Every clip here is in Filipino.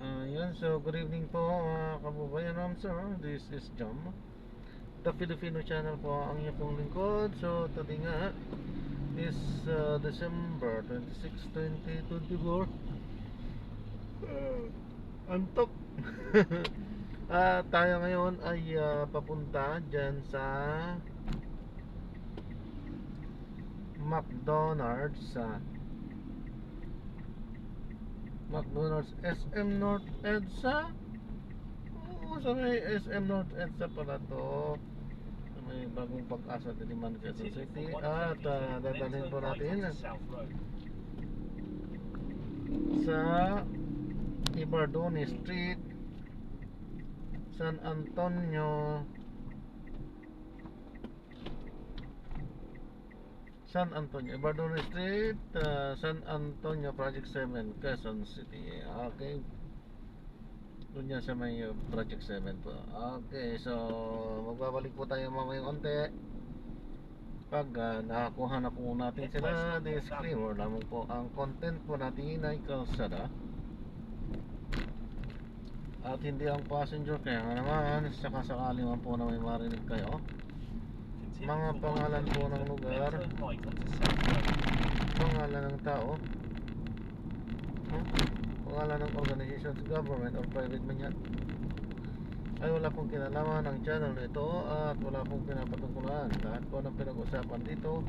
Yan, so good evening po mga kababayan. Sir, this is Jam, the Filipino channel po ang inyong pong lingkod. So today nga is December 26, 2024. Antok. Tayo ngayon ay papunta dyan sa McDonald's McDonald's SM North EDSA. Oo, sa may SM North EDSA pala to. May bagong Pag-asa Diliman, Quezon City. At dadalhin po natin sa Ibardone Street, San Antonio, Ibardone Street, San Antonio, Project 7, Quezon City. Okay, doon yan sa may Project 7 po. Okay, so magbabalik po tayo mamayang konti pag nakakuha na po natin sila. Disclaimer lamang po, ang content po natin ay kalsada at hindi ang passenger. Kaya nga naman, sakasakali man po na may marinig kayo mga pangalan po ng lugar, pangalan ng tao, pangalan ng organizations, government or private man yan, ay wala pong kinalaman ng channel nito at wala pong pinapatungkulan. Lahat po ng pinag-usapan dito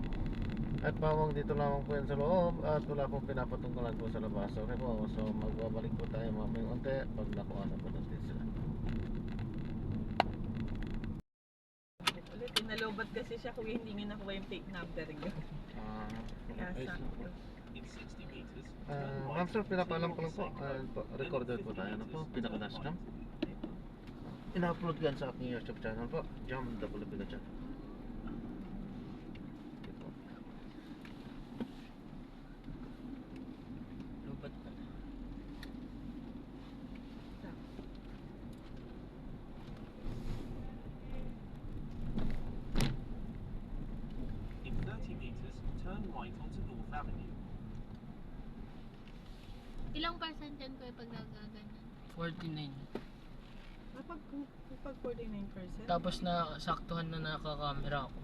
at pawang dito lamang po yan sa loob at wala pong pinapatungkulan po sa labas. Okay po, so magbabalik po tayo mamayang unti pag nakuha na po natin sila. Nalobat kasi siya kuya, hindi nga nakuha yung fake number niya. Okay. Sakto. Ma'am sir, pinapaalam ko lang po, recorded po tayo na po, pinaka-dashcam. Ina-upload yan sa aking YouTube channel po, Jam the Filipino channel. Okay po. Lobat pa. In 30 meters, turn right onto North Avenue. Ilang percent yan ko pag nagaganyan? 49. Kapag 49%? Tapos na saktuhan na nakakamera ako.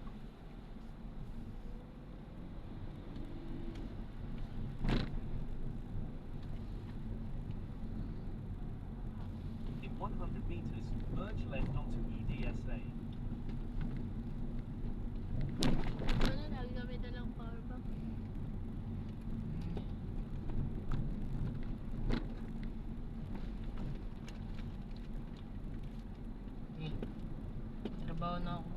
In 100 meters, merge left onto EDSA. Ano, nagamit na lang power bank. Trabaho na ako.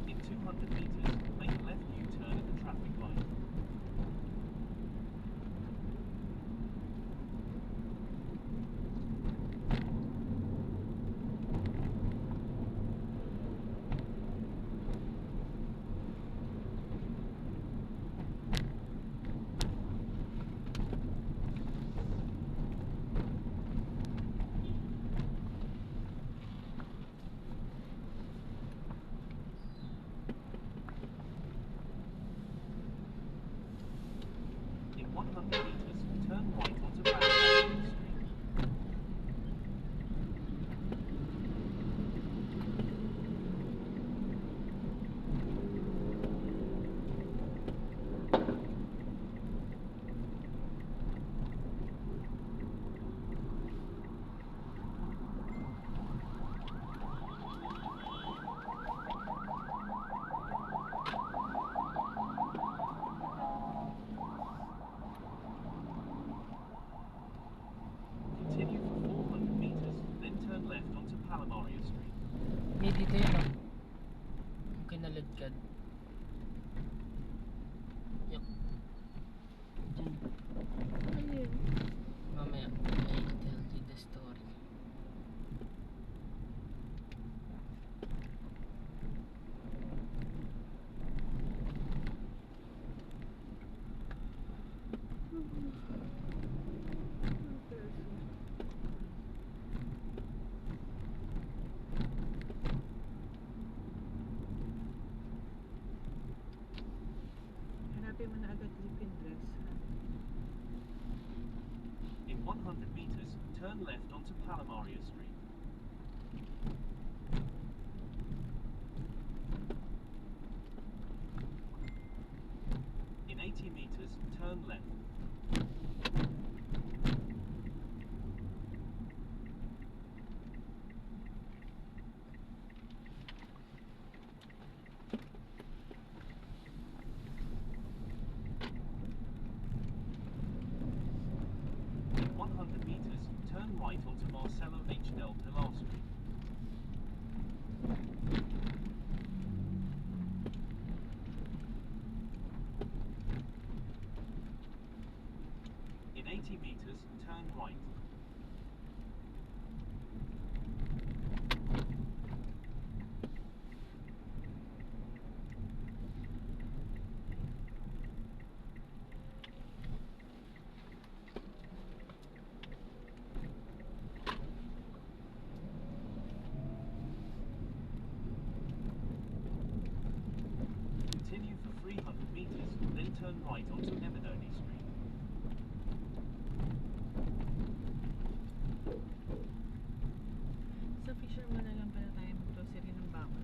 In 200 meters, make a left U-turn at the traffic light. In 100 meters, turn right onto Paladino Street. Continue for 400 meters, then turn left onto Palamaria Street. May dito yun ah. Yung kinaladkad. Yup. Diyan. Ano yun? Mamaya, I tell you the story. Hanapin mo na agad lipin dress. Ha? In 100 meters, turn left onto Palamaria Street. In 80 meters, turn left. In 100 meters, turn right onto Marcelo H. Del Pilar Street. In 80 meters, turn right. Continue for 300 meters, then turn right onto Eminoni Street. Sa Fisher mo na lang pala tayo mag-grocery ng bakal.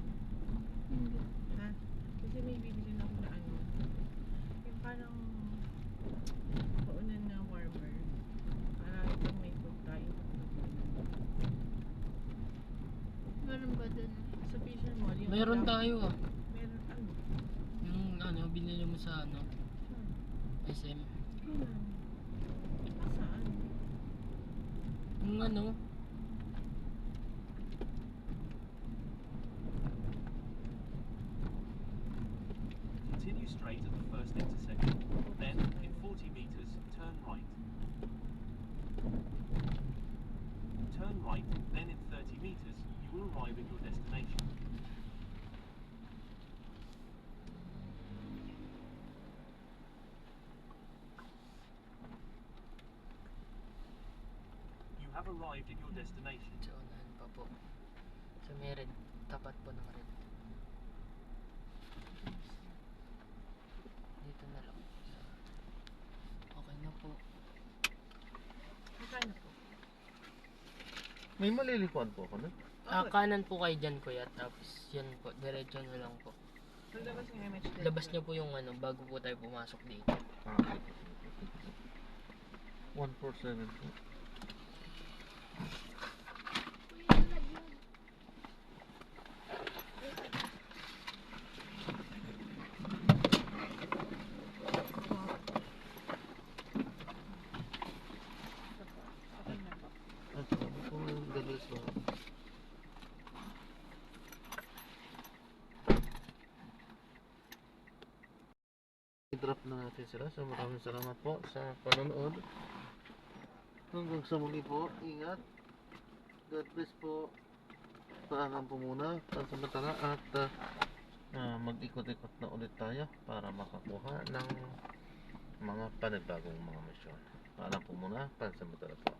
Hindi. Ha? Kasi may bibili na ako na ano. Yung parang paunan na warmer. Para pag may food tayo. Meron ba dun? Sa Fisher Mall. Yung Meron alam- tayo ah. Meron ano? Yung ano, binili mo sa ano, SM. Kailan? Saan? Yung ano, Continue straight at the first intersection. Then, in 40 meters, turn right. Turn right, then in 30 meters, you will arrive at your destination. You have arrived at your destination. sa unahan pa po. Sa may red, tapat po ng red. Dito na lang. Okay na po. Magkano po? May malilikuan po ako na. Kanan po kayo dyan kuya, tapos yan po, diretso na lang po. Ang labas ng MH din. Labas niyo po yung ano, bago po tayo pumasok dito. Ah, 147 po. Kuya, nalagyan. Okay na po. Ah, sabi ko yung galis ba? I-drop na natin sila. So maraming salamat po sa panonood. Hanggang sa muli po. Ingat. God bless po. Paalam po muna. Pansamantala at mag-ikot-ikot na ulit tayo para makakuha ng mga panibagong mga misyon. Paalam po muna. Pansamantala po.